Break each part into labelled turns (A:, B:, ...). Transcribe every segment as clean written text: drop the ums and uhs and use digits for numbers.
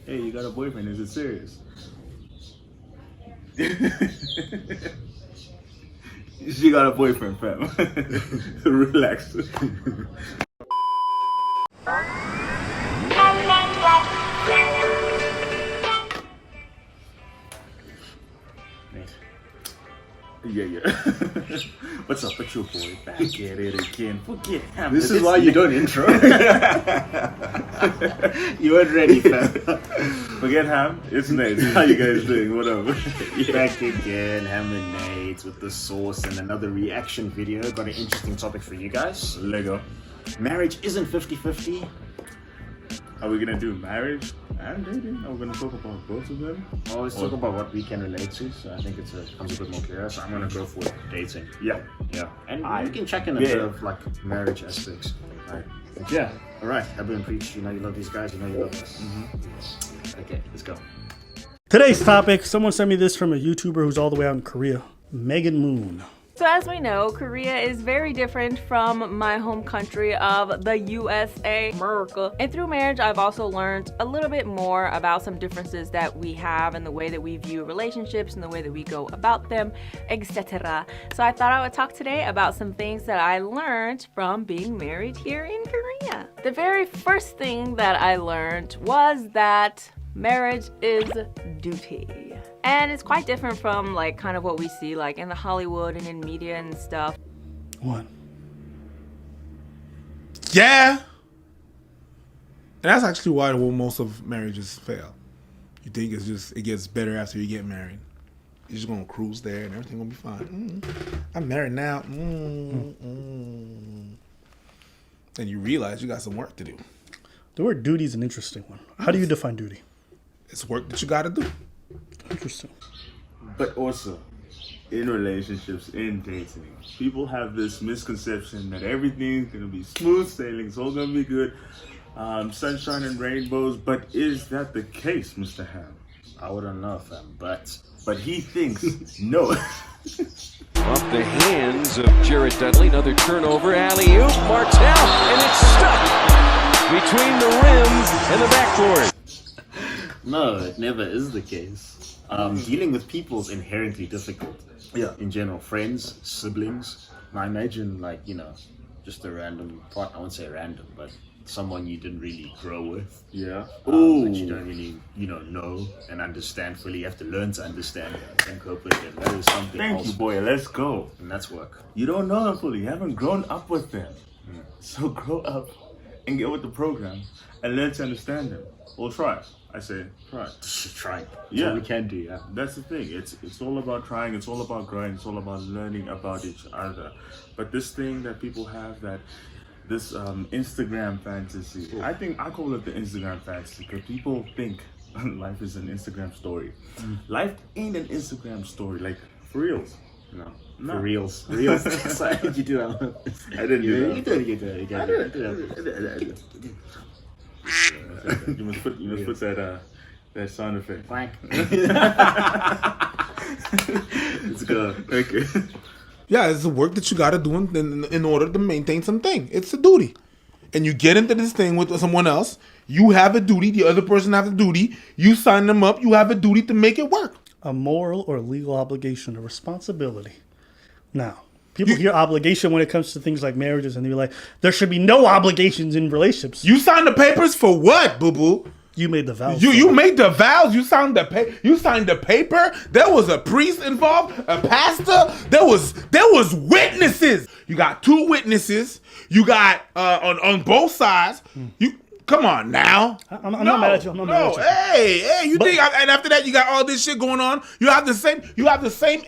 A: Hey, you got a boyfriend? Is it serious? She got a boyfriend, fam. Relax. Yeah. What's up? It's your boy back at it again. Forget him.
B: This is why you don't intro. You weren't ready, fam.
A: Forget Ham. It's Nate. How you guys doing? What up?
B: Back again, Ham and Nate with the sauce and another reaction video. Got an interesting topic for you guys.
A: Lego.
B: Marriage isn't 50-50.
A: Are we gonna do marriage and dating? Are we gonna talk about both of them?
B: Always talk about what we can relate to, so I think it becomes a bit more clear. So I'm gonna go for dating.
A: Yeah.
B: And you can check in a bit of like marriage aspects. Right.
A: Yeah.
B: Alright, Abu and Preach, you know you love these guys, you know you love us. Okay, let's go.
C: Today's topic, someone sent me this from a YouTuber who's all the way out in Korea, Megan Moon.
D: So as we know, Korea is very different from my home country of the USA, America. And through marriage, I've also learned a little bit more about some differences that we have in the way that we view relationships and the way that we go about them, etc. So I thought I would talk today about some things that I learned from being married here in Korea. The very first thing that I learned was that marriage is duty. And it's quite different from like kind of what we see like in the Hollywood and in media and stuff.
C: One.
E: Yeah. And that's actually why most of marriages fail. You think it gets better after you get married. You're just gonna cruise there and everything gonna be fine. I'm married now. And you realize you got some work to do.
C: The word duty is an interesting one. How do you define duty?
E: It's work that you gotta do.
C: Interesting.
A: But also, in relationships, in dating, people have this misconception that everything's gonna be smooth sailing, it's all gonna be good, sunshine and rainbows. But is that the case, Mr. Ham?
B: I wouldn't know, fam, but
A: he thinks no.
F: Off the hands of Jared Dudley, another turnover, alley-oop, Martell, and it's stuck between the rim and the backboard.
B: no, it never is the case. Dealing with people is inherently difficult.
A: Yeah.
B: In general, friends, siblings. Now imagine like, just a random partner. I won't say random, but someone you didn't really grow with.
A: Yeah.
B: That you don't really, know and understand fully. You have to learn to understand and cope with it. That is something
A: Thank
B: else.
A: you, boy. Let's go.
B: And that's work.
A: You don't know them fully. You haven't grown up with them. So grow up and get with the program and learn to understand them. Or try. I say try.
B: Trying.
A: Yeah.
B: What we can do, yeah.
A: That's the thing. It's all about trying. It's all about growing. It's all about learning about each other. But this thing that people have, that this Instagram fantasy, I call it the Instagram fantasy, because people think life is an Instagram story. Life ain't an Instagram story. Like, for reals.
B: No.
A: No.
B: For reals. Reals. Sorry, you do that.
A: I didn't do that.
B: You did.
A: You must put that sound effect.
B: Blank. Let's go.
A: Okay.
E: Yeah, it's the work that you gotta do in order to maintain something. It's a duty. And you get into this thing with someone else, you have a duty, the other person has a duty, you sign them up, you have a duty to make it work.
C: A moral or legal obligation, a responsibility. Now, people hear obligation when it comes to things like marriages, and they're like, there should be no obligations in relationships.
E: You signed the papers for what, boo-boo?
C: You made the vows.
E: You made the vows. You signed the paper. There was a priest involved, a pastor. There was witnesses. You got two witnesses. You got on both sides. You come on now.
C: I'm not mad at you. I'm not mad at you.
E: Hey, you think? And after that, you got all this shit going on. You have the same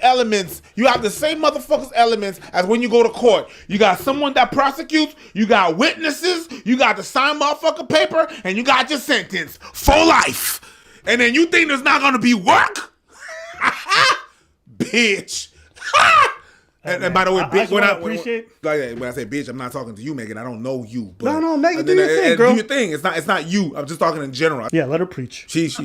E: elements. You have the same motherfuckers elements as when you go to court. You got someone that prosecutes. You got witnesses. You got the signed motherfucker paper, and you got your sentence for life. And then you think there's not gonna be work, bitch. And by the way, bitch, when I say bitch, I'm not talking to you, Megan. I don't know you. But
C: No, Megan, do your thing, girl.
E: Do your thing. It's not you. I'm just talking in general.
C: Yeah, let her preach.
E: She's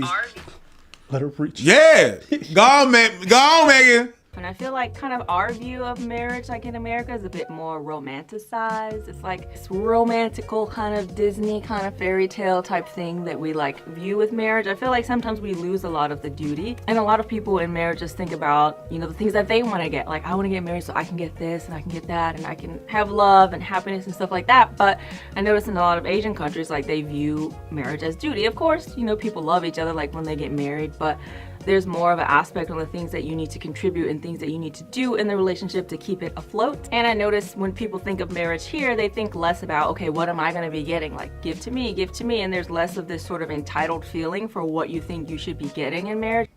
C: Let her preach.
E: yeah. Go on, Megan.
D: And I feel like kind of our view of marriage, like in America, is a bit more romanticized. It's like this romantical kind of Disney kind of fairy tale type thing that we like view with marriage. I feel like sometimes we lose a lot of the duty. And a lot of people in marriage just think about, you know, the things that they want to get. Like, I want to get married so I can get this and I can get that and I can have love and happiness and stuff like that. But I notice in a lot of Asian countries, like they view marriage as duty. Of course, you know, people love each other like when they get married, but there's more of an aspect on the things that you need to contribute and things that you need to do in the relationship to keep it afloat. And I notice when people think of marriage here, they think less about, okay, what am I going to be getting? Like, give to me. And there's less of this sort of entitled feeling for what you think you should be getting in marriage.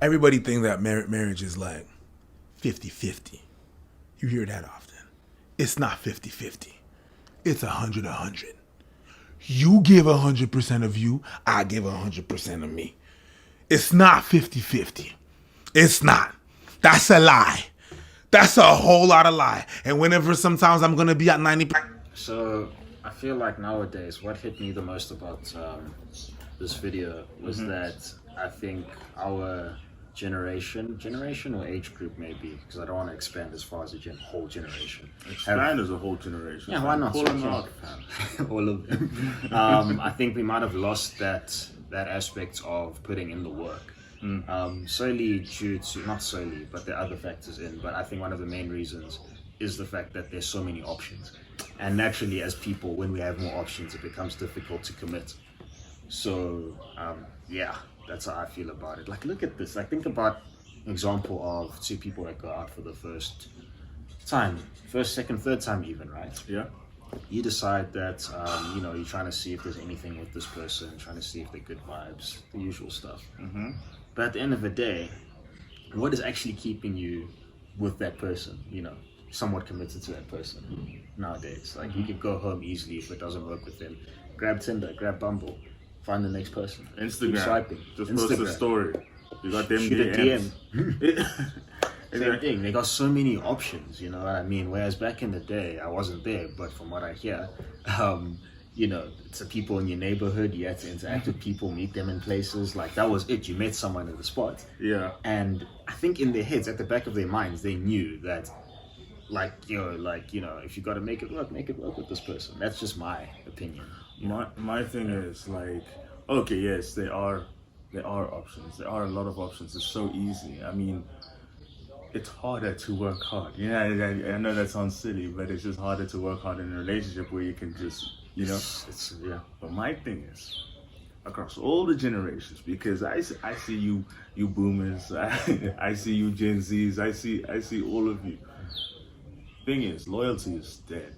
E: Everybody thinks that marriage is like 50-50. You hear that often. It's not 50-50. It's 100-100. You give 100% of you, I give 100% of me. It's not 50-50. It's not. That's a lie. That's a whole lot of lie. And whenever sometimes I'm going to be at 90%.
B: So I feel like nowadays what hit me the most about this video was that I think our generation or age group maybe, because I don't want to expand as far as a whole generation.
A: Expand as a whole generation.
B: Yeah, why not?
A: Pull them out.
B: All of them. I think we might have lost that aspect of putting in the work. Solely due to, not solely, but there are other factors in, but I think one of the main reasons is the fact that there's so many options. And naturally, as people, when we have more options, it becomes difficult to commit. So, yeah, that's how I feel about it. Like, look at this. Like, think about an example of two people that go out for the first time, first, second, third time even, right?
A: Yeah.
B: You decide that, you know, you're trying to see if there's anything with this person, trying to see if they're good vibes, the usual stuff. But at the end of the day, what is actually keeping you with that person, you know, somewhat committed to that person nowadays? Like, you could go home easily if it doesn't work with them. Grab Tinder, grab Bumble, find the next person. Keep
A: Instagram.
B: swiping.
A: Just post a story. You got them
B: Shoot a
A: DMs.
B: Same thing. They got so many options, you know what I mean? Whereas back in the day, I wasn't there, but from what I hear, you know, it's the people in your neighborhood. You had to interact with people, meet them in places. Like, that was it. You met someone at the spot.
A: Yeah.
B: And I think in their heads, at the back of their minds, they knew that, like, you know, if you got to make it work with this person. That's just my opinion.
A: My thing is, like, okay, yes, there are options. There are a lot of options. It's so easy. I mean, it's harder to work hard. Yeah, I know that sounds silly, but it's just harder to work hard in a relationship where you can just, you know.
B: Yeah.
A: But my thing is, across all the generations, because I see you boomers, I see you Gen Zs, I see all of you. Thing is, loyalty is dead.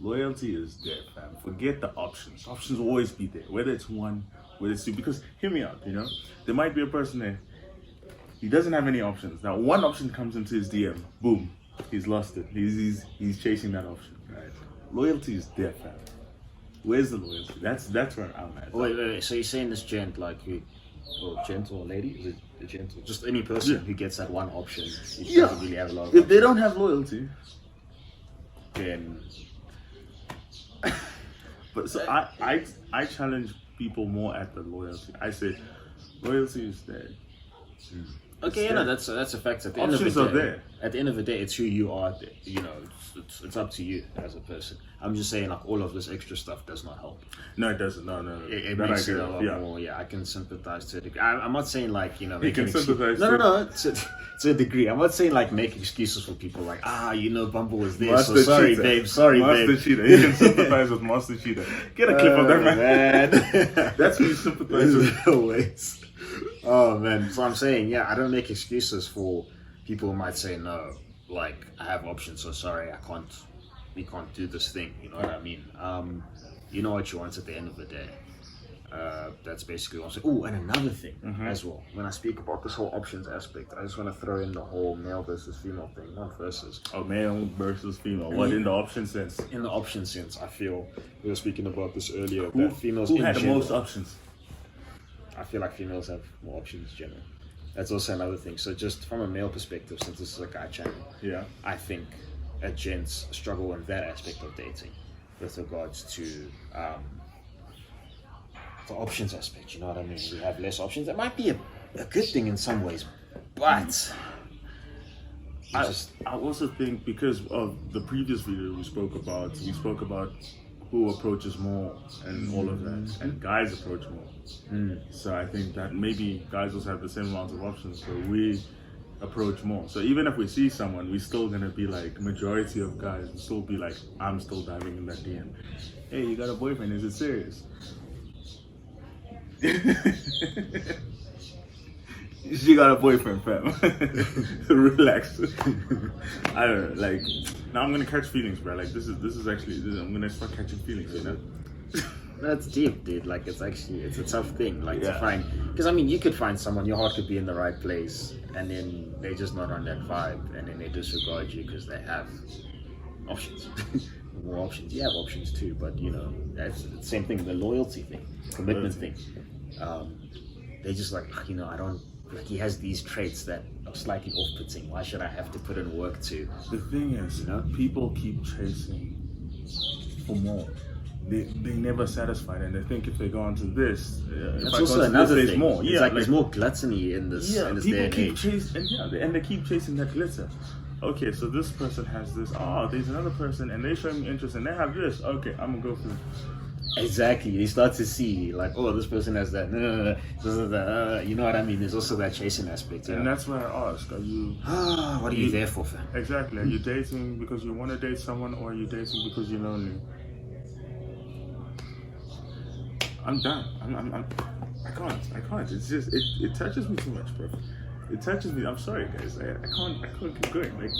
A: Loyalty is dead, fam. Forget the options. Options will always be there, whether it's one, whether it's two. Because hear me out, you know, there might be a person there. He doesn't have any options. Now, one option comes into his DM. Boom, he's lost it. He's chasing that option. Right? Loyalty is dead, fam. Where's the loyalty? That's where I'm at.
B: Wait. So you're saying this gent, like, or gent or lady? Is it a gent? Or just any person who gets that one option? He doesn't really have a lot of
A: If they don't have loyalty,
B: then.
A: But so I challenge people more at the loyalty. I say loyalty is dead.
B: Okay, that's a fact. At the
A: Options
B: end of the
A: are
B: day,
A: there.
B: At the end of the day, it's who you are. You know, it's up to you as a person. I'm just saying, like, all of this extra stuff does not help.
A: No, it doesn't. No.
B: It
A: That
B: makes
A: I
B: it
A: get.
B: a lot more. Yeah, I can sympathize to a degree. I'm not saying, like, you know,
A: You can sympathize.
B: No. To a degree, I'm not saying, like, make excuses for people. Like, you know, Bumble was there.
A: Master
B: So sorry,
A: Cheetah.
B: babe. Sorry,
A: Master
B: babe.
A: Cheetah. You can sympathize with Master Cheetah. Get a clip of that, man.
B: Man.
A: That's who you sympathize with.
B: Always. Oh man, so I'm saying, yeah, I don't make excuses for people who might say no, like, I have options, so sorry, we can't do this thing, you know what I mean? You know what you want at the end of the day. That's basically what I'm saying. Oh, and another thing as well, when I speak about this whole options aspect, I just want to throw in the whole male versus female thing, not versus.
A: Oh, male versus female. What, in the option sense?
B: In the option sense, I feel, we were speaking about this earlier, that females
A: Who
B: in
A: had the
B: general,
A: most options?
B: I feel like females have more options in general. That's also another thing. So just from a male perspective, since this is a guy channel,
A: Yeah.
B: I think gents struggle in that aspect of dating with regards to the options aspect, you know what I mean? We have less options. That might be a good thing in some ways, but
A: I also think because of the previous video we spoke about who approaches more and all of that, and guys approach more. So I think that maybe guys also have the same amount of options, so we approach more. So even if we see someone, we're still gonna be like, majority of guys will still be like, I'm still diving in that DM. Hey, you got a boyfriend? Is it serious? She got a boyfriend, fam. Relax. I don't know, like, now I'm gonna catch feelings, bro. Like, this is actually, I'm gonna start catching feelings, you know?
B: That's deep, dude. Like, it's a tough thing, like, to find, because I mean, you could find someone, your heart could be in the right place, and then they're just not on that vibe, and then they disregard you because they have options. More options. You have options too, but you know, that's the same thing, the loyalty thing, commitment thing. They just like, you know, I don't, like, he has these traits that are slightly off-putting. Why should I have to put in work to?
A: The thing is, you know, people keep chasing for more. They never satisfied, and they think if they go on to this,
B: That's also another thing.
A: More.
B: It's like there's more gluttony in this, in this day and
A: keep
B: age.
A: chasing, and they keep chasing that glitter. Okay, so this person has this. Oh, there's another person, and they show me interest, and they have this. Okay, I'm gonna go for.
B: Exactly. You start to see like, oh, this person has that. No. You know what I mean? There's also that chasing aspect.
A: And that's why I ask: are you?
B: What are you there for, fam?
A: Exactly. Are you dating because you want to date someone, or are you dating because you're lonely? I'm done. I can't. It's just it touches me too much, bro. It touches me. I'm sorry, guys. I can't keep going. Like,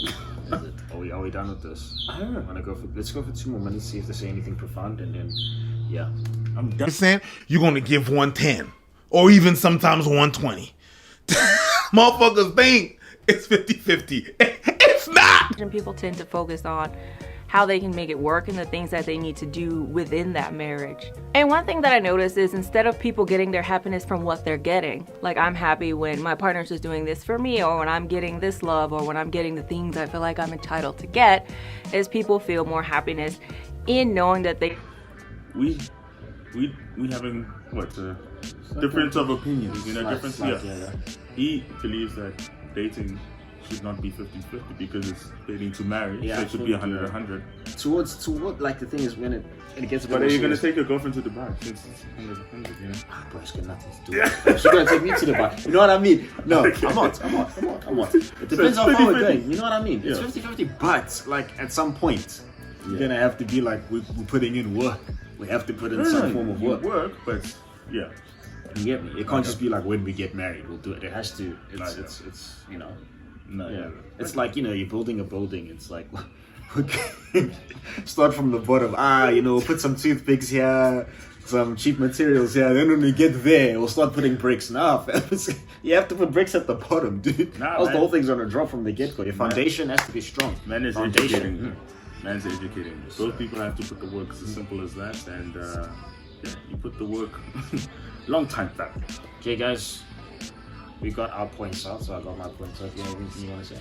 B: Is it? Are we done with this?
A: I don't know.
B: Let's go for 2 more minutes, see if they say anything profound, and then yeah.
A: I'm done.
E: Saying you're gonna give 110 or even sometimes 120. Motherfuckers think it's 50-50. It's not.
D: And people tend to focus on how they can make it work and the things that they need to do within that marriage. And one thing that I noticed is instead of people getting their happiness from what they're getting, like I'm happy when my partner's is doing this for me, or when I'm getting this love, or when I'm getting the things I feel like I'm entitled to get, is people feel more happiness in knowing that they...
A: We having what difference of opinions, you know, difference. Yeah. He believes that dating should not be 50-50 because it's dating to marry, so it should be 100-100.
B: Towards like the thing is when it gets a bit
A: But are you
B: more
A: gonna
B: serious.
A: take your girlfriend to Dubai since it's 100-100, you know?
B: Bro, it's got nothing to do with it. She's gonna take me to Dubai. You know what I mean? No, I'm not. It depends how far we're going. You know what I mean? It's 50-50, but like at some point, you're gonna have to be like, we're putting in work. We have to put in some form of work.
A: But yeah.
B: You get me? It can't just be like when we get married, we'll do it. It has to. It's you know.
A: No,
B: Yeah. It's like, you know, you're building a building. It's like, start from the bottom. You know, put some toothpicks here, some cheap materials here. Then when we get there, we'll start putting bricks. Nah, you have to put bricks at the bottom, dude.
A: Nah,
B: else the
A: man.
B: whole thing's gonna drop from the get-go. Your foundation has to be strong.
A: Man is
B: Foundation.
A: educating. Man's educating. Both people have to put the work. It's as simple as that. And yeah, you put the work. Long time back.
B: Okay, guys. We got our points out, so I got my points out. You have anything you want to say?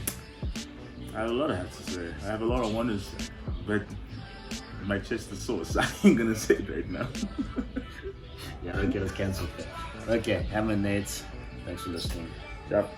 A: I have a lot I have to say. I have a lot I want to say, but my chest is sore, so I ain't gonna say it right now.
B: Yeah, don't get us cancelled. Okay, Ham and Nate, thanks for listening.
A: Yep.